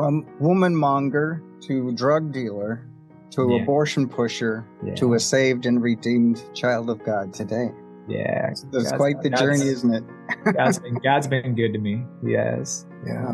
From woman monger to drug dealer to abortion pusher to a saved and redeemed child of God today. Yeah. It's quite the journey, isn't it? God's been good to me. Yes. Yeah.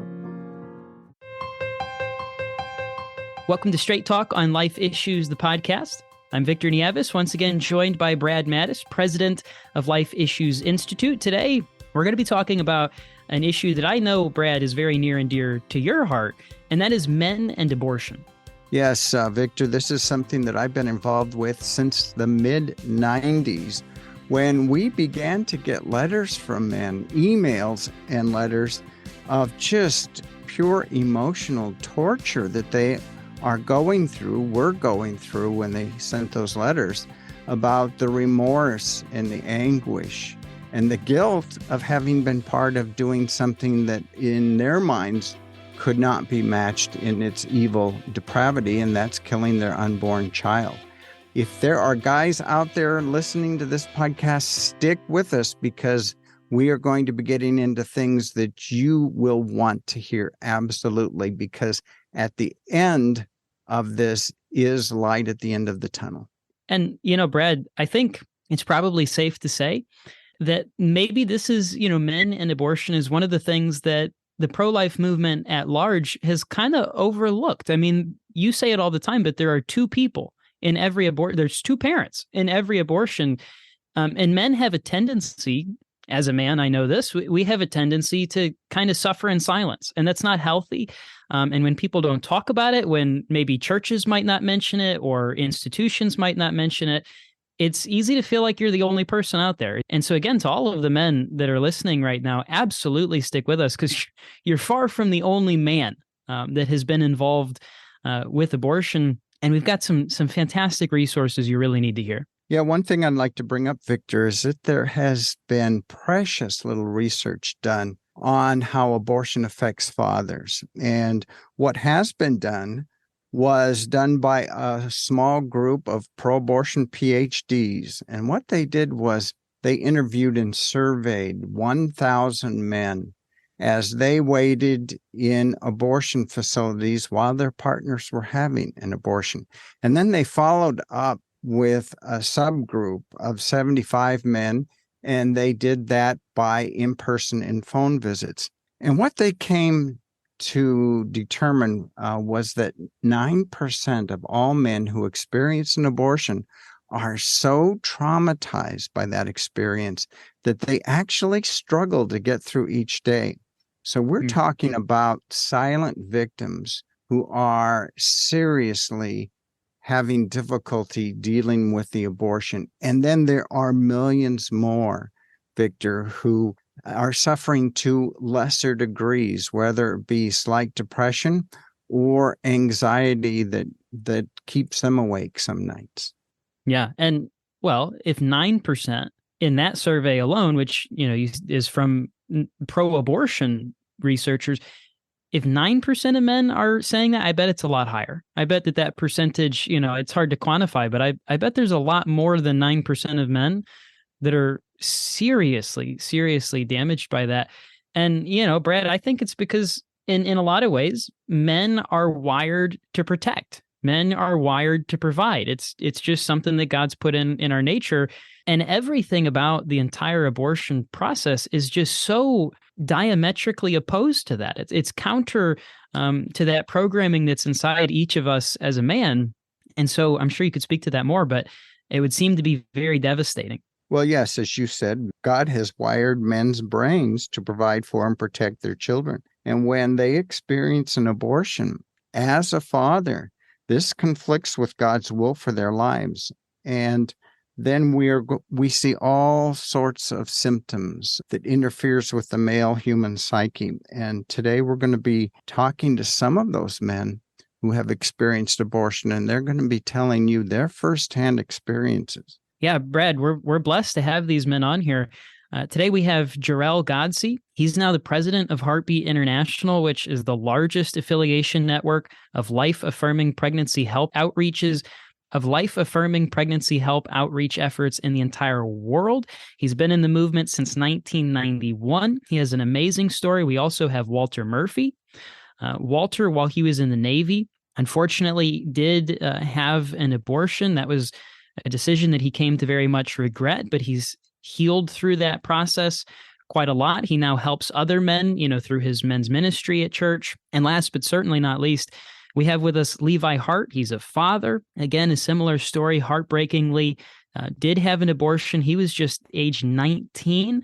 Welcome to Straight Talk on Life Issues, the podcast. I'm Victor Nieves, once again joined by Brad Mattis, president of Life Issues Institute. Today, we're going to be talking about an issue that I know, Brad, is very near and dear to your heart, and that is men and abortion. Yes, Victor, this is something that I've been involved with since the mid-90s, when we began to get letters from men, emails and letters of just pure emotional torture that they were going through when they sent those letters, about the remorse and the anguish and the guilt of having been part of doing something that in their minds could not be matched in its evil depravity, and that's killing their unborn child. If there are guys out there listening to this podcast, stick with us, because we are going to be getting into things that you will want to hear, absolutely, because at the end of this is light at the end of the tunnel. And, Brad, I think it's probably safe to say that maybe this is, men and abortion is one of the things that the pro-life movement at large has kind of overlooked. I mean, you say it all the time, but there are two people in every abortion. There's two parents in every abortion. And men have a tendency, as a man, I know this, we have a tendency to kind of suffer in silence, and that's not healthy. And when people don't talk about it, when maybe churches might not mention it or institutions might not mention it, it's easy to feel like you're the only person out there. And so again, to all of the men that are listening right now, absolutely stick with us, because you're far from the only man that has been involved with abortion. And we've got some fantastic resources you really need to hear. Yeah, one thing I'd like to bring up, Victor, is that there has been precious little research done on how abortion affects fathers. And what has been done was done by a small group of pro-abortion PhDs. And what they did was they interviewed and surveyed 1,000 men as they waited in abortion facilities while their partners were having an abortion. And then they followed up with a subgroup of 75 men, and they did that by in-person and phone visits. And what they came to determine was that 9% of all men who experience an abortion are so traumatized by that experience that they actually struggle to get through each day. So we're talking about silent victims who are seriously having difficulty dealing with the abortion. And then there are millions more, Victor, who are suffering to lesser degrees, whether it be slight depression or anxiety that keeps them awake some nights. Yeah. And well, if 9% in that survey alone, which, is from pro-abortion researchers, if 9% of men are saying that, I bet it's a lot higher. I bet that percentage, it's hard to quantify, but I bet there's a lot more than 9% of men that are seriously damaged by that. And, Brad, I think it's because in a lot of ways, men are wired to protect. Men are wired to provide. It's just something that God's put in our nature. And everything about the entire abortion process is just so diametrically opposed to that. It's counter to that programming that's inside each of us as a man. And so I'm sure you could speak to that more, but it would seem to be very devastating. Well, yes, as you said, God has wired men's brains to provide for and protect their children. And when they experience an abortion, as a father, this conflicts with God's will for their lives. And then we see all sorts of symptoms that interferes with the male human psyche. And today we're going to be talking to some of those men who have experienced abortion, and they're going to be telling you their firsthand experiences. Yeah, Brad, we're blessed to have these men on here. Today we have Jarrell Godsey. He's now the president of Heartbeat International, which is the largest affiliation network of life-affirming pregnancy help outreach efforts in the entire world. He's been in the movement since 1991. He has an amazing story. We also have Walter Murphy. Walter, while he was in the Navy, unfortunately did have an abortion. That was a decision that he came to very much regret, but he's healed through that process quite a lot. He now helps other men, through his men's ministry at church. And last but certainly not least, we have with us Levi Hart. He's a father. Again, a similar story, heartbreakingly, did have an abortion. He was just age 19.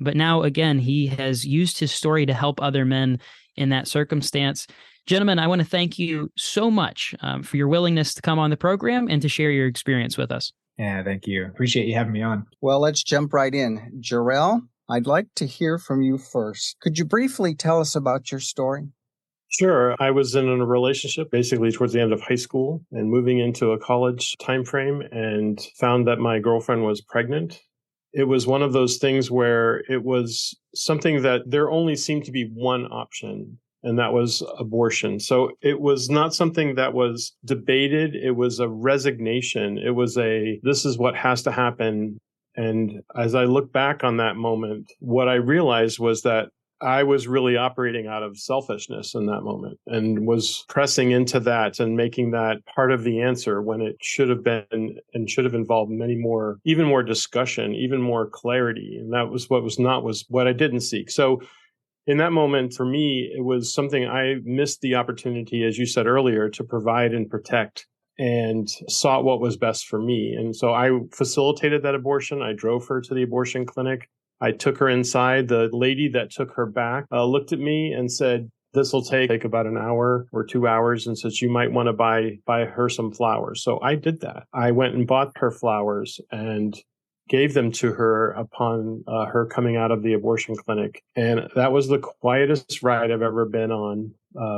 But now, again, he has used his story to help other men in that circumstance. Gentlemen, I want to thank you so much for your willingness to come on the program and to share your experience with us. Yeah, thank you. Appreciate you having me on. Well, let's jump right in. Jarrell, I'd like to hear from you first. Could you briefly tell us about your story? Sure. I was in a relationship basically towards the end of high school and moving into a college timeframe, and found that my girlfriend was pregnant. It was one of those things where it was something that there only seemed to be one option, and that was abortion. So it was not something that was debated. It was a resignation. It was this is what has to happen. And as I look back on that moment, what I realized was that I was really operating out of selfishness in that moment and was pressing into that and making that part of the answer when it should have been and should have involved even more discussion, even more clarity. And that was what I didn't seek. So in that moment, for me, it was something I missed the opportunity, as you said earlier, to provide and protect, and sought what was best for me. And so I facilitated that abortion. I drove her to the abortion clinic. I took her inside. The lady that took her back looked at me and said, "This will take about an hour or 2 hours," and says, "You might want to buy her some flowers." So I did that. I went and bought her flowers and gave them to her upon her coming out of the abortion clinic. And that was the quietest ride I've ever been on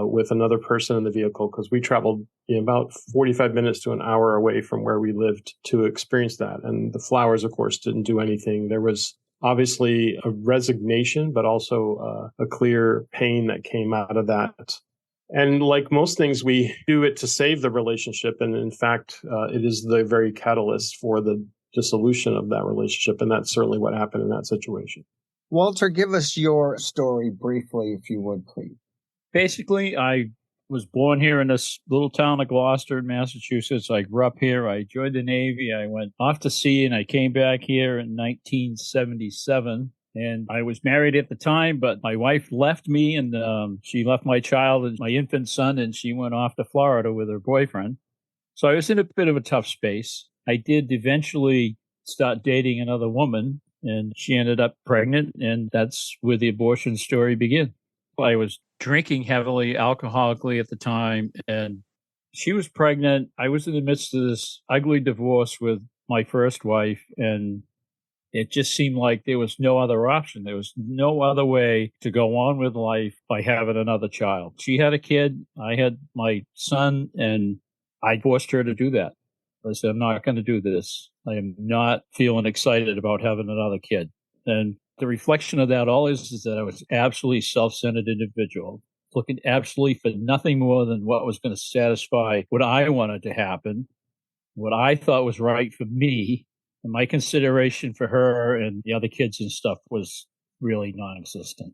with another person in the vehicle, because we traveled about 45 minutes to an hour away from where we lived to experience that. And the flowers, of course, didn't do anything. There was obviously a resignation, but also a clear pain that came out of that. And like most things, we do it to save the relationship. And in fact, it is the very catalyst for the dissolution of that relationship. And that's certainly what happened in that situation. Walter, give us your story briefly, if you would, please. Basically, I was born here in this little town of Gloucester, Massachusetts. I grew up here. I joined the Navy. I went off to sea, and I came back here in 1977. And I was married at the time, but my wife left me, and she left my child and my infant son, and she went off to Florida with her boyfriend. So I was in a bit of a tough space. I did eventually start dating another woman, and she ended up pregnant, and that's where the abortion story began. I was drinking heavily, alcoholically at the time, and she was pregnant. I was in the midst of this ugly divorce with my first wife, and it just seemed like there was no other option. There was no other way to go on with life by having another child. She had a kid. I had my son, and I forced her to do that. I said, "I'm not going to do this. I am not feeling excited about having another kid." And the reflection of that all is that I was absolutely self-centered individual, looking absolutely for nothing more than what was going to satisfy what I wanted to happen, what I thought was right for me, and my consideration for her and the other kids and stuff was really non-existent.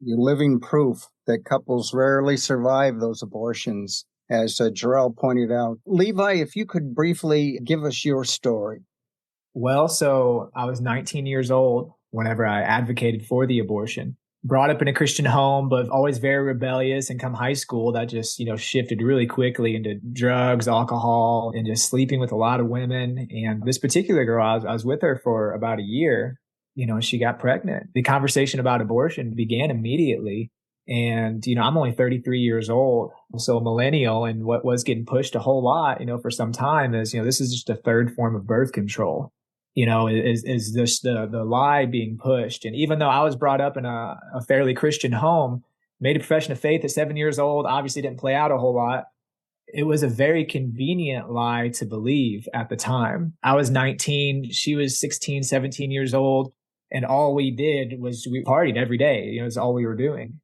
You're living proof that couples rarely survive those abortions, as Jarrell pointed out. Levi, if you could briefly give us your story. Well, so I was 19 years old whenever I advocated for the abortion. Brought up in a Christian home, but always very rebellious. And come high school, that just, shifted really quickly into drugs, alcohol, and just sleeping with a lot of women. And this particular girl, I was with her for about a year, she got pregnant. The conversation about abortion began immediately. And, I'm only 33 years old, so a millennial, and what was getting pushed a whole lot, for some time is, this is just a third form of birth control. Is this the lie being pushed? And even though I was brought up in a fairly Christian home, made a profession of faith at 7 years old, obviously didn't play out a whole lot. It was a very convenient lie to believe at the time. I was 19, she was 16, 17 years old, and all we did was we partied every day. It was all we were doing.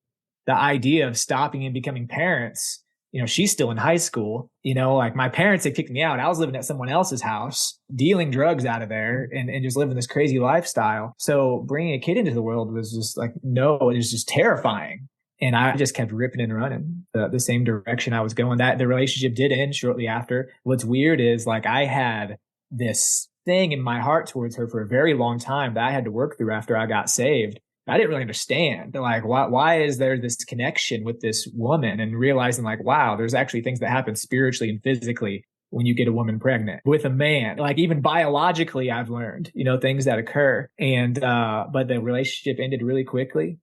The idea of stopping and becoming parents, she's still in high school, like my parents had kicked me out. I was living at someone else's house, dealing drugs out of there and just living this crazy lifestyle. So bringing a kid into the world was just like, no, it was just terrifying. And I just kept ripping and running the same direction I was going. That the relationship did end shortly after. What's weird is like I had this thing in my heart towards her for a very long time that I had to work through after I got saved. I didn't really understand. Like, why is there this connection with this woman? And realizing like, wow, there's actually things that happen spiritually and physically when you get a woman pregnant with a man. Like even biologically, I've learned, things that occur. And but the relationship ended really quickly.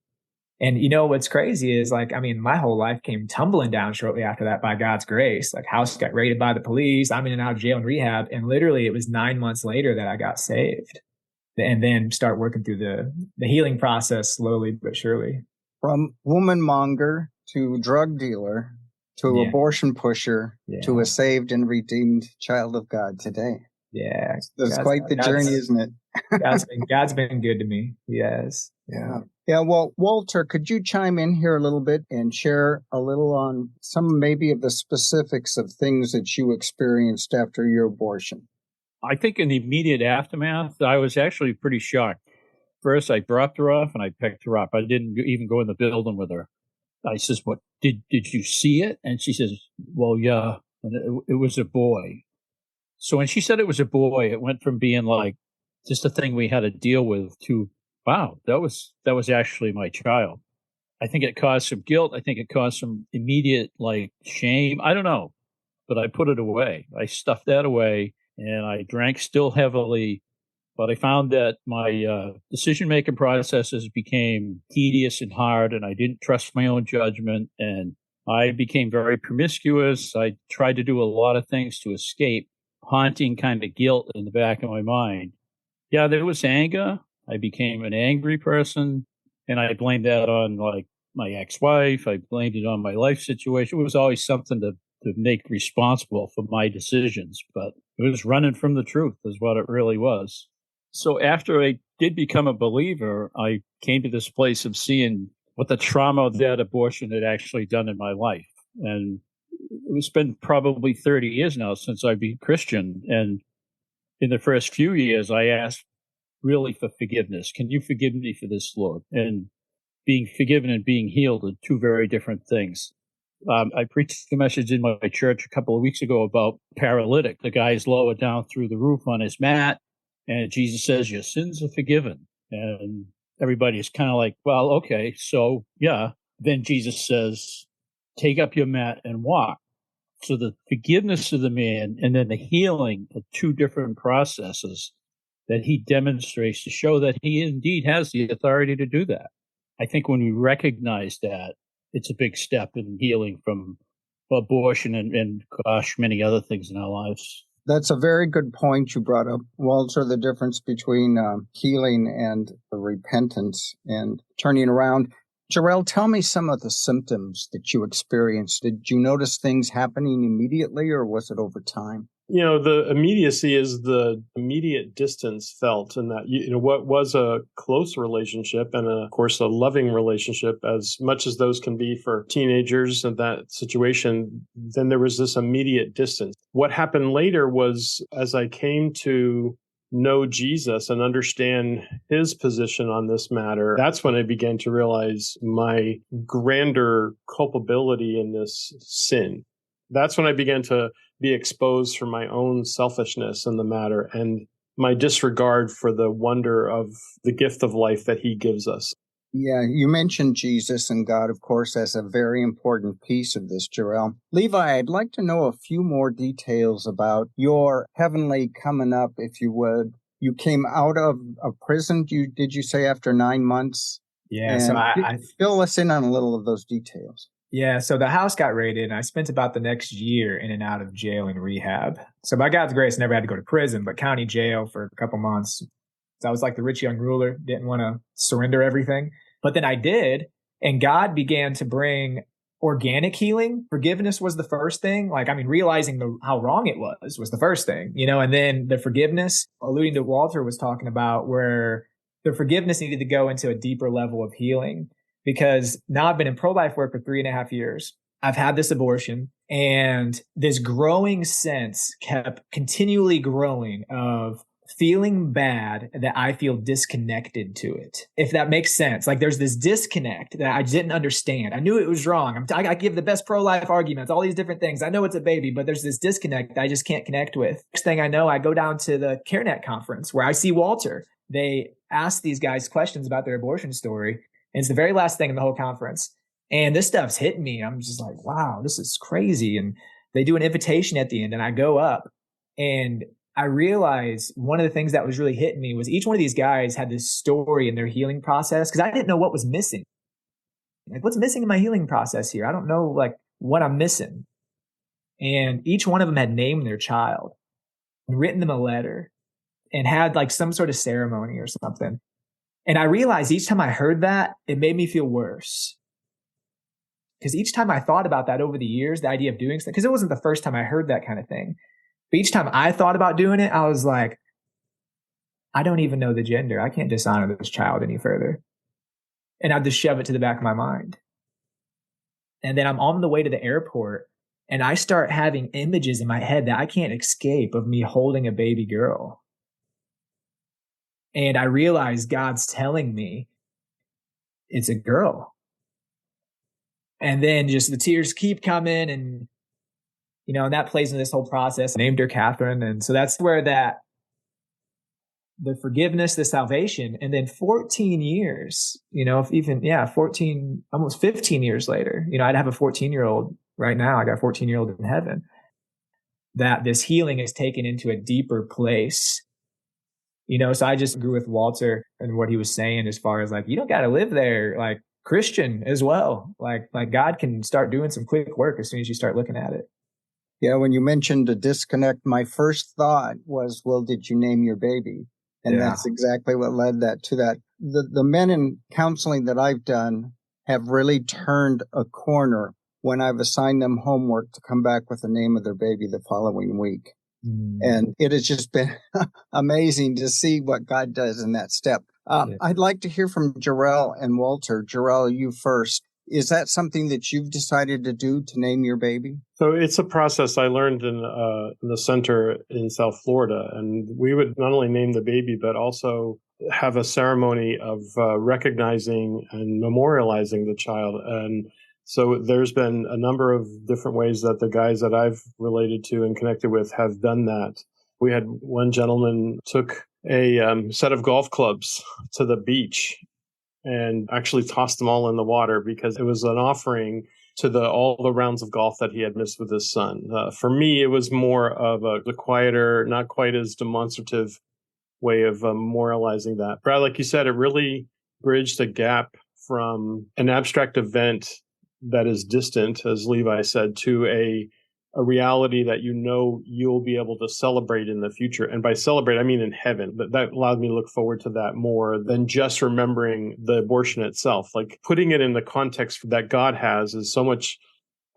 And what's crazy is like, I mean, my whole life came tumbling down shortly after that by God's grace. Like house got raided by the police. I'm in and out of jail and rehab. And literally it was 9 months later that I got saved and then start working through the healing process slowly but surely. From womanmonger to drug dealer to abortion pusher to a saved and redeemed child of God today. Yeah. That's quite the journey, isn't it? God's been good to me. Yes. Yeah. Yeah. Well, Walter, could you chime in here a little bit and share a little on some maybe of the specifics of things that you experienced after your abortion? I think in the immediate aftermath, I was actually pretty shocked. First, I dropped her off and I picked her up. I didn't even go in the building with her. I says, "What did you see it?" And she says, "Well, yeah, and it was a boy." So when she said it was a boy, it went from being like just a thing we had to deal with to, wow, that was actually my child. I think it caused some guilt. I think it caused some immediate like shame. I don't know, but I put it away. I stuffed that away and I drank still heavily. But I found that my decision-making processes became tedious and hard, and I didn't trust my own judgment, and I became very promiscuous. I tried to do a lot of things to escape haunting kind of guilt in the back of my mind. Yeah, there was anger. I became an angry person, and I blamed that on like my ex-wife. I blamed it on my life situation. It was always something to make responsible for my decisions, but it was running from the truth is what it really was. So after I did become a believer, I came to this place of seeing what the trauma of that abortion had actually done in my life. And it's been probably 30 years now since I've been Christian. And in the first few years, I asked really for forgiveness. Can you forgive me for this, Lord? And being forgiven and being healed are two very different things. I preached a message in my church a couple of weeks ago about paralytic. The guy's lowered down through the roof on his mat. And Jesus says, your sins are forgiven. And everybody's kind of like, well, okay, so yeah. Then Jesus says, take up your mat and walk. So the forgiveness of the man and then the healing are two different processes that he demonstrates to show that he indeed has the authority to do that. I think when we recognize that, it's a big step in healing from abortion and gosh, many other things in our lives. That's a very good point you brought up, Walter, the difference between healing and repentance and turning around. Jarrell, tell me some of the symptoms that you experienced. Did you notice things happening immediately or was it over time? The immediacy is the immediate distance felt, and that, what was a close relationship and, of course, a loving relationship, as much as those can be for teenagers in that situation, then there was this immediate distance. What happened later was, as I came to know Jesus and understand his position on this matter, that's when I began to realize my grander culpability in this sin. That's when I began to be exposed for my own selfishness in the matter and my disregard for the wonder of the gift of life that he gives us. Yeah, you mentioned Jesus and God, of course, as a very important piece of this, Jarrell. Levi, I'd like to know a few more details about your heavenly coming up, if you would. You came out of a prison, did you say, after 9 months? Yeah, and so I fill us in on a little of those details. Yeah, so the house got raided, and I spent about the next year in and out of jail and rehab. So by God's grace, I never had to go to prison, but county jail for a couple months. So I was like the rich young ruler, didn't want to surrender everything. But then I did, and God began to bring organic healing. Forgiveness was the first thing. Realizing how wrong it was the first thing, and then the forgiveness, alluding to what Walter was talking about, where the forgiveness needed to go into a deeper level of healing. Because now I've been in pro-life work for 3.5 years. I've had this abortion, and this growing sense kept continually growing of feeling bad that I feel disconnected to it, if that makes sense. Like there's this disconnect that I didn't understand. I knew it was wrong. I give the best pro-life arguments, all these different things. I know it's a baby, but there's this disconnect that I just can't connect with. Next thing I know, I go down to the CareNet conference where I see Walter. They ask these guys questions about their abortion story. And it's the very last thing in the whole conference. And this stuff's hitting me. I'm just like, wow, this is crazy. And they do an invitation at the end and I go up and I realized one of the things that was really hitting me was each one of these guys had this story in their healing process because I didn't know what was missing. Like, what's missing in my healing process here? I don't know, like, what I'm missing. And each one of them had named their child and written them a letter and had like some sort of ceremony or something. And I realized each time I heard that, it made me feel worse. Because each time I thought about that over the years, the idea of doing something, because it wasn't the first time I heard that kind of thing. But each time I thought about doing it, I was like, I don't even know the gender. I can't dishonor this child any further. And I'd just shove it to the back of my mind. And then I'm on the way to the airport and I start having images in my head that I can't escape of me holding a baby girl. And I realize God's telling me it's a girl. And then just the tears keep coming and, you know, and that plays into this whole process. I named her Catherine. And so that's where the forgiveness, the salvation, and then 14 years, you know, 14, almost 15 years later, you know, I'd have a 14-year-old right now. I got a 14-year-old in heaven, that this healing is taken into a deeper place. You know, so I just agree with Walter and what he was saying as far as like, you don't got to live there, like Christian as well. Like God can start doing some quick work as soon as you start looking at it. Yeah, when you mentioned a disconnect, my first thought was, well, did you name your baby? And that's exactly what led to that. The men in counseling that I've done have really turned a corner when I've assigned them homework to come back with the name of their baby the following week. And it has just been amazing to see what God does in that step. I'd like to hear from Jarrell and Walter. Jarrell, you first. Is that something that you've decided to do, to name your baby? So it's a process I learned in the center in South Florida. And we would not only name the baby, but also have a ceremony of recognizing and memorializing the child. And so there's been a number of different ways that the guys that I've related to and connected with have done that. We had one gentleman took a set of golf clubs to the beach and actually tossed them all in the water because it was an offering to all the rounds of golf that he had missed with his son. For me, it was more of a quieter, not quite as demonstrative way of memorializing that. Brad, like you said, it really bridged a gap from an abstract event that is distant, as Levi said, to a reality that you know you'll be able to celebrate in the future. And by celebrate, I mean in heaven. But that allowed me to look forward to that more than just remembering the abortion itself. Like putting it in the context that God has is so much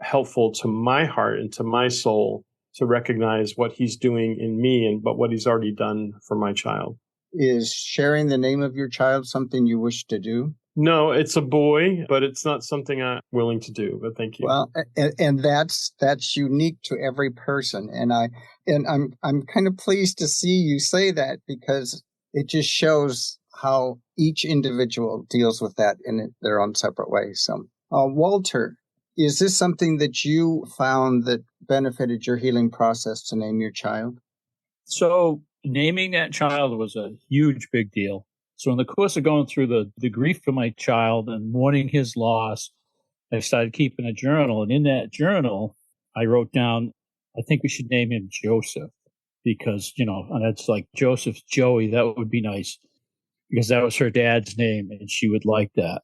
helpful to my heart and to my soul to recognize what he's doing in me but what he's already done for my child. Is sharing the name of your child something you wish to do? No, it's a boy, but it's not something I'm willing to do. But thank you. Well, and that's unique to every person, and I'm kind of pleased to see you say that because it just shows how each individual deals with that in their own separate way. So, Walter, is this something that you found that benefited your healing process to name your child? So naming that child was a huge, big deal. So in the course of going through the grief for my child and mourning his loss, I started keeping a journal. And in that journal, I wrote down, I think we should name him Joseph because, you know, and it's like Joseph's Joey. That would be nice because that was her dad's name and she would like that.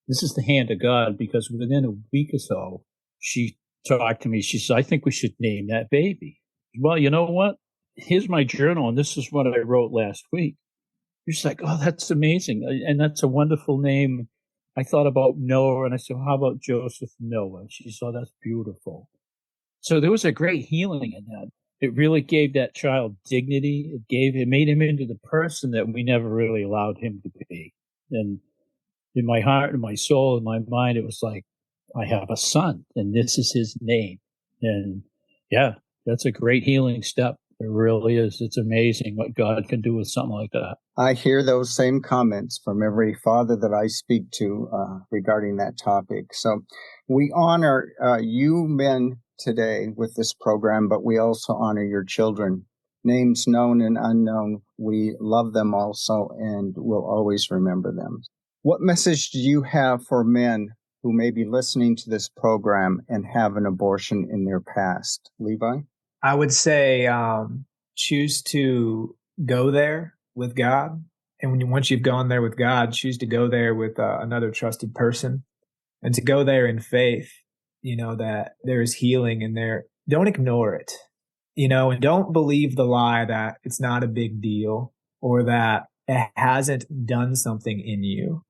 This is the hand of God because within a week or so, she talked to me. She said, I think we should name that baby. Well, you know what? Here's my journal. And this is what I wrote last week. You're just like, oh, that's amazing. And that's a wonderful name. I thought about Noah and I said, how about Joseph Noah? And she said, oh, that's beautiful. So there was a great healing in that. It really gave that child dignity. It made him into the person that we never really allowed him to be. And in my heart and my soul and my mind, it was like, I have a son and this is his name. And yeah, that's a great healing step. It really is. It's amazing what God can do with something like that. I hear those same comments from every father that I speak to regarding that topic. So we honor you men today with this program, but we also honor your children. Names known and unknown, we love them also and will always remember them. What message do you have for men who may be listening to this program and have an abortion in their past? Levi? I would say choose to go there with God. And once you've gone there with God, choose to go there with another trusted person and to go there in faith, that there is healing in there. Don't ignore it, and don't believe the lie that it's not a big deal or that it hasn't done something in you.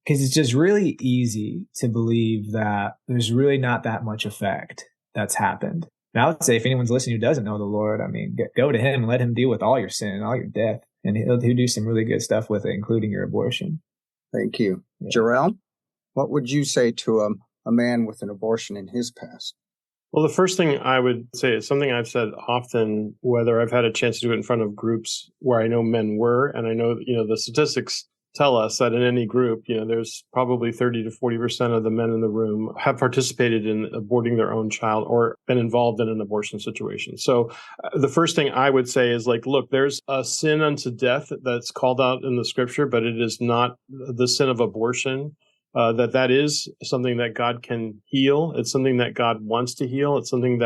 Because it's just really easy to believe that there's really not that much effect that's happened. And I would say if anyone's listening who doesn't know the Lord, go to him and let him deal with all your sin and all your death. And he'll do some really good stuff with it, including your abortion. Thank you. Yeah. Jarrell, what would you say to a man with an abortion in his past? Well, the first thing I would say is something I've said often, whether I've had a chance to do it in front of groups where I know men were, and I know, the statistics tell us that in any group, there's probably 30 to 40% of the men in the room have participated in aborting their own child or been involved in an abortion situation. So the first thing I would say is look, there's a sin unto death that's called out in the scripture, but it is not the sin of abortion. That is something that God can heal. It's something that God wants to heal. It's something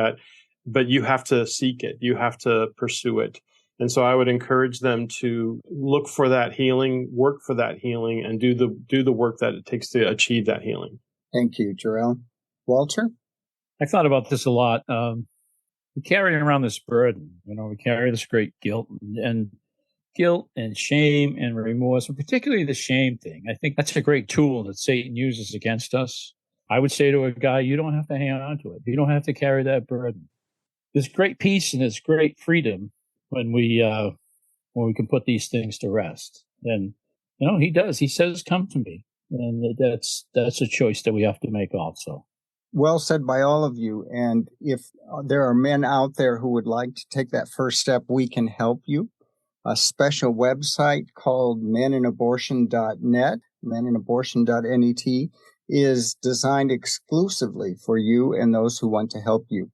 but you have to seek it. You have to pursue it. And so I would encourage them to look for that healing, work for that healing, and do the work that it takes to achieve that healing. Thank you, Jarrell. Walter? I thought about this a lot. We carry around this burden. We carry this great guilt and shame and remorse, and particularly the shame thing. I think that's a great tool that Satan uses against us. I would say to a guy, you don't have to hang on to it. You don't have to carry that burden. There's great peace and there's great freedom when we can put these things to rest. And he does. He says, "Come to me," and that's a choice that we have to make also. Well said by all of you. And if there are men out there who would like to take that first step, we can help you. A special website called meninabortion.net, meninabortion.net, is designed exclusively for you and those who want to help you.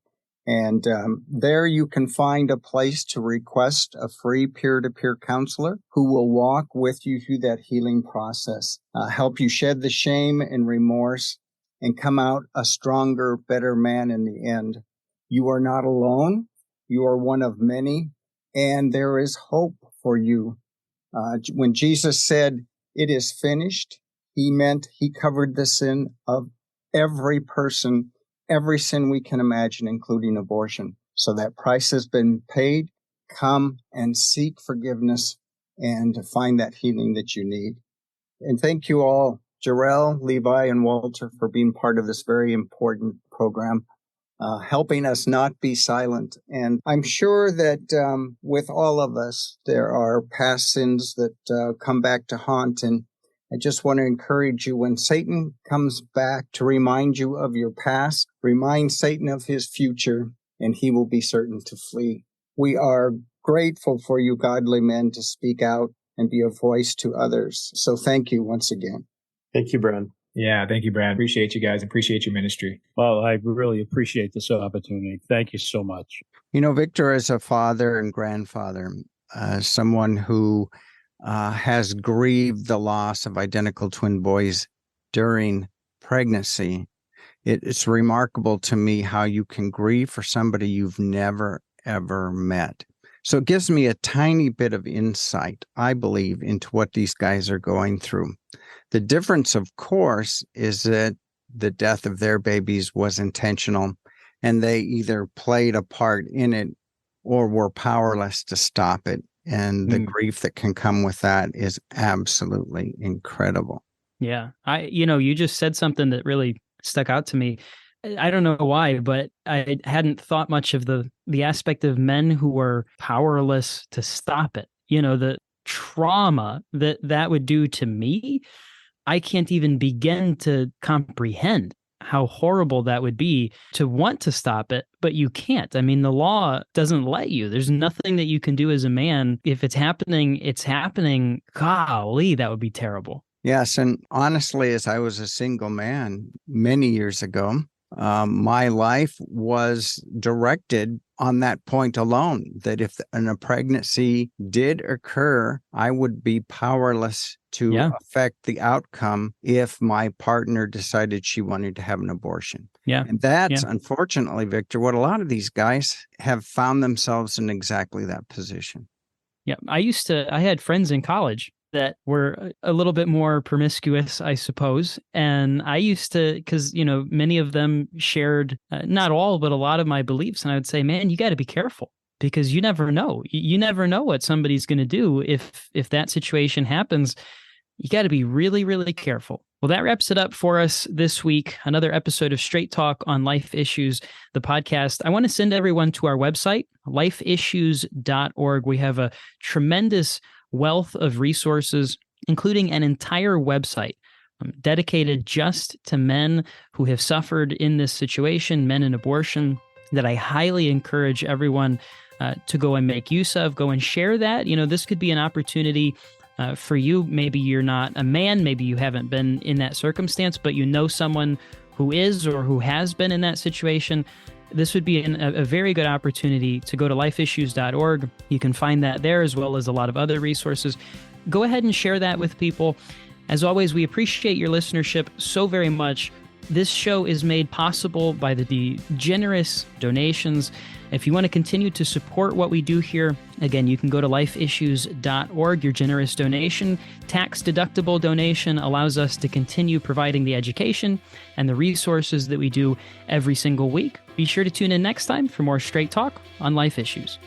And there you can find a place to request a free peer-to-peer counselor who will walk with you through that healing process, help you shed the shame and remorse, and come out a stronger, better man in the end. You are not alone. You are one of many, and there is hope for you. When Jesus said, "It is finished," he meant he covered the sin of every person, every sin we can imagine, including abortion. So that price has been paid. Come and seek forgiveness and find that healing that you need. And thank you all, Jarrell, Levi, and Walter, for being part of this very important program, helping us not be silent. And I'm sure that with all of us, there are past sins that come back to haunt. And I just want to encourage you, when Satan comes back to remind you of your past, remind Satan of his future, and he will be certain to flee. We are grateful for you godly men to speak out and be a voice to others. So thank you once again. Thank you, Brad. Yeah, thank you, Brad. Appreciate you guys. Appreciate your ministry. Well, I really appreciate this opportunity. Thank you so much. Victor, as a father and grandfather, someone who has grieved the loss of identical twin boys during pregnancy, it's remarkable to me how you can grieve for somebody you've never, ever met. So it gives me a tiny bit of insight, I believe, into what these guys are going through. The difference, of course, is that the death of their babies was intentional, and they either played a part in it or were powerless to stop it. And the grief that can come with that is absolutely incredible. Yeah. You just said something that really stuck out to me. I don't know why, but I hadn't thought much of the aspect of men who were powerless to stop it. The trauma that would do to me, I can't even begin to comprehend. how horrible that would be to want to stop it, but you can't. I mean, the law doesn't let you. There's nothing that you can do as a man. If it's happening, it's happening. Golly, that would be terrible. Yes. And honestly, as I was a single man many years ago, my life was directed on that point alone, that if a pregnancy did occur, I would be powerless to affect the outcome if my partner decided she wanted to have an abortion. Yeah. And that's unfortunately, Victor, what a lot of these guys have found themselves in exactly that position. Yeah. I had friends in college that were a little bit more promiscuous, I suppose. And I used to, because, many of them shared, not all, but a lot of my beliefs. And I would say, man, you got to be careful because you never know. You never know what somebody's going to do if that situation happens. You got to be really, really careful. Well, that wraps it up for us this week. Another episode of Straight Talk on Life Issues, the podcast. I want to send everyone to our website, lifeissues.org. We have a tremendous wealth of resources, including an entire website dedicated just to men who have suffered in this situation, men in abortion, that I highly encourage everyone to go and make use of, go and share that. This could be an opportunity for you. Maybe you're not a man, maybe you haven't been in that circumstance, but you know someone who is or who has been in that situation. This would be a very good opportunity to go to lifeissues.org. You can find that there as well as a lot of other resources. Go ahead and share that with people. As always, we appreciate your listenership so very much. This show is made possible by the generous donations. If you want to continue to support what we do here, again, you can go to lifeissues.org. Your generous donation, tax-deductible donation, allows us to continue providing the education and the resources that we do every single week. Be sure to tune in next time for more Straight Talk on Life Issues.